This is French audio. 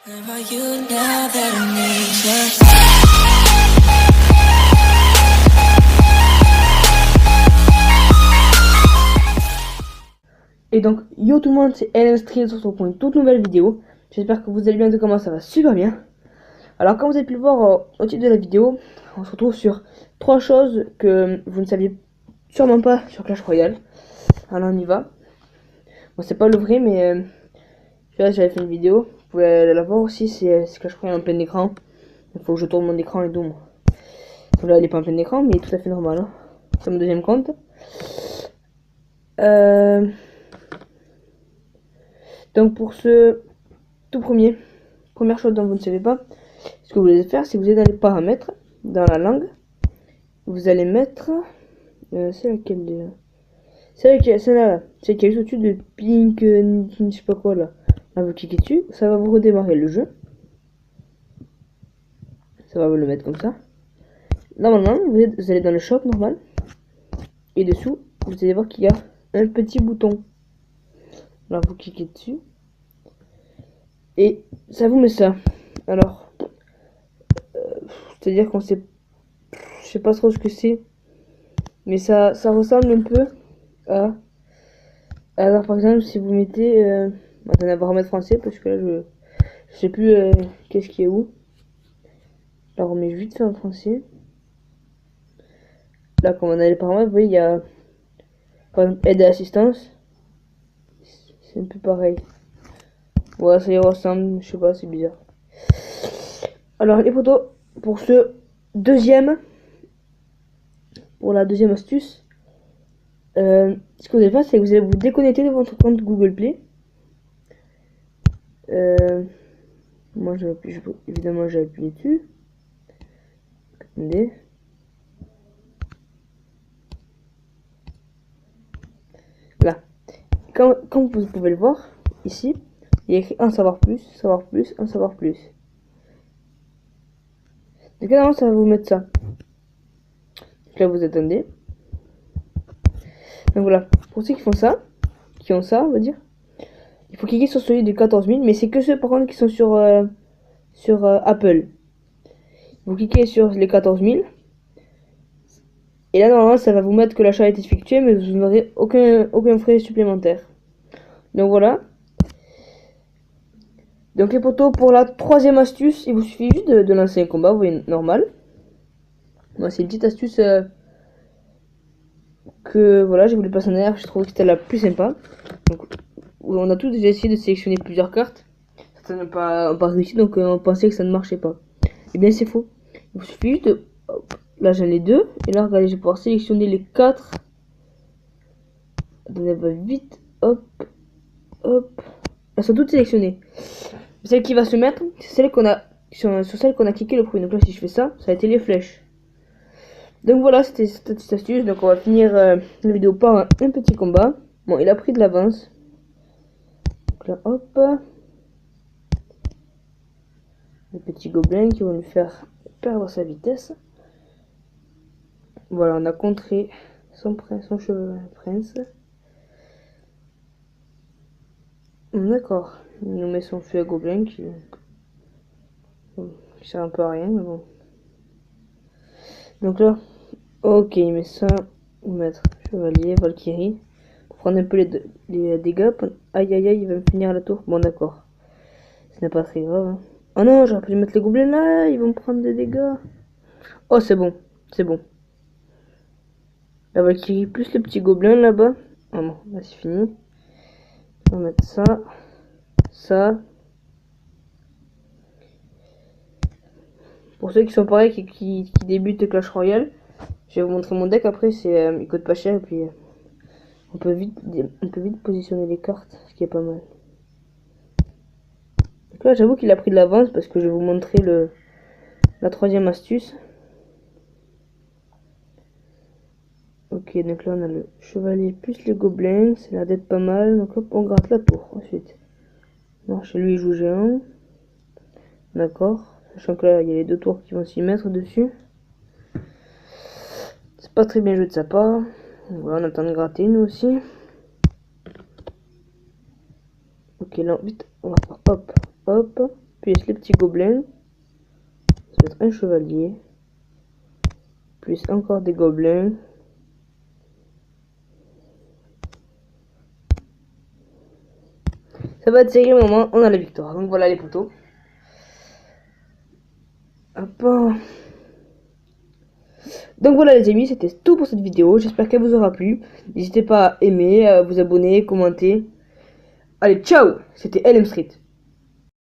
Where are you now that I need you? Et donc, yo tout le monde, c'est LM Street, on se retrouve pour une toute nouvelle vidéo. J'espère que vous allez bien, de comment ça va super bien. Alors, comme vous avez pu le voir au titre de la vidéo, on se retrouve sur 3 choses que vous ne saviez sûrement pas sur Clash Royale. Alors, on y va. Bon, c'est pas le vrai, mais j'avais fait une vidéo. Vous pouvez la voir aussi, c'est Clash Royale en plein écran. Il faut que je tourne mon écran et tout. Moi. Donc là, elle est pas en plein écran, mais tout à fait normal. Hein. C'est mon deuxième compte. Donc pour ce tout première chose dont vous ne savez pas, ce que vous allez faire, c'est que vous allez dans les paramètres, dans la langue, vous allez mettre, c'est laquelle déjà? C'est celle-là, c'est qui est juste au-dessus de Pink, je sais pas quoi là. Là vous cliquez dessus, ça va vous redémarrer le jeu. Ça va vous le mettre comme ça. Normalement, vous allez dans le shop normal. Et dessous, vous allez voir qu'il y a un petit bouton. Là vous cliquez dessus. Et ça vous met ça. Alors, c'est-à-dire qu'on sait, je sais pas trop ce que c'est, mais ça ressemble un peu à, alors par exemple si vous mettez, attendez, on va remettre français parce que là je sais plus qu'est-ce qui est où. Alors on met vite fait en français. Là comme on a les paramètres, vous voyez il y a par exemple aide et assistance. C'est un peu pareil. Ouais, ça y ressemble, je sais pas, c'est bizarre. Alors les photos pour pour la deuxième astuce, ce que vous allez faire, c'est que vous allez vous déconnecter de votre compte Google Play. Moi, évidemment, j'ai appuyé dessus. Attendez. Là. Comme vous pouvez le voir, ici, il y a écrit en savoir plus, savoir plus, en savoir plus. Donc là, ça va vous mettre ça. Donc là, vous attendez. Donc voilà. Pour ceux qui font ça, qui ont ça, on va dire, il faut cliquer sur celui de 14 000, mais c'est que ceux par contre qui sont sur Apple. Vous cliquez sur les 14 000. Et là, normalement, ça va vous mettre que l'achat est effectué, mais vous n'aurez aucun frais supplémentaire. Donc voilà. Donc les potos, pour la troisième astuce, il vous suffit juste de lancer un combat, vous voyez, normal. Moi, c'est une petite astuce que voilà, j'ai voulu passer en arrière, je trouve que c'était la plus sympa. Donc, on a tous déjà essayé de sélectionner plusieurs cartes. Ça n'a pas réussi, donc on pensait que ça ne marchait pas. Et bien c'est faux. Il vous suffit juste de... Hop, là j'en ai 2. Et là regardez, je vais pouvoir sélectionner les 4. Attendez, va vite. Hop. Hop. Elles sont toutes sélectionnées. Celle qui va se mettre, c'est celle qu'on a... Sur celle qu'on a cliqué le premier. Donc là si je fais ça, ça a été les flèches. Donc voilà, c'était cette petite astuce. Donc on va finir la vidéo par un petit combat. Bon, il a pris de l'avance. Donc là, hop. Les petits gobelins qui vont lui faire perdre sa vitesse. Voilà, on a contré son cheveu prince. D'accord, il nous met son feu à gobelin qui sert un peu à rien, mais bon. Donc là, ok, il met ça, maître, chevalier, Valkyrie, pour prendre un peu les dégâts. Aïe aïe aïe, il va me finir à la tour. Bon, d'accord, ce n'est pas très grave. Hein. Oh non, j'aurais pu mettre les gobelins là, ils vont me prendre des dégâts. Oh, c'est bon, c'est bon. La Valkyrie plus le petit gobelin là-bas. Ah bon, là c'est fini. On va mettre ça. Ça. Pour ceux qui sont pareils, qui débutent Clash Royale, je vais vous montrer mon deck après. Il coûte pas cher et puis on peut vite positionner les cartes, ce qui est pas mal. Donc là, j'avoue qu'il a pris de l'avance parce que je vais vous montrer la troisième astuce. Ok, donc là on a le chevalier plus les gobelins, c'est l'air d'être pas mal. Donc hop, on gratte la tour ensuite. Non, chez lui il joue géant. D'accord. Sachant que là il y a les 2 tours qui vont s'y mettre dessus. C'est pas très bien joué de sa part. Voilà, on attend de gratter nous aussi. Ok, là vite, on va faire hop, hop. plus les petits gobelins. Ça va être un chevalier. Plus encore des gobelins. Ça va être serré, mais au moins on a la victoire. Donc voilà les poteaux. Hop. Donc voilà les amis, c'était tout pour cette vidéo. J'espère qu'elle vous aura plu. N'hésitez pas à aimer, à vous abonner, commenter. Allez, ciao. C'était LM Street.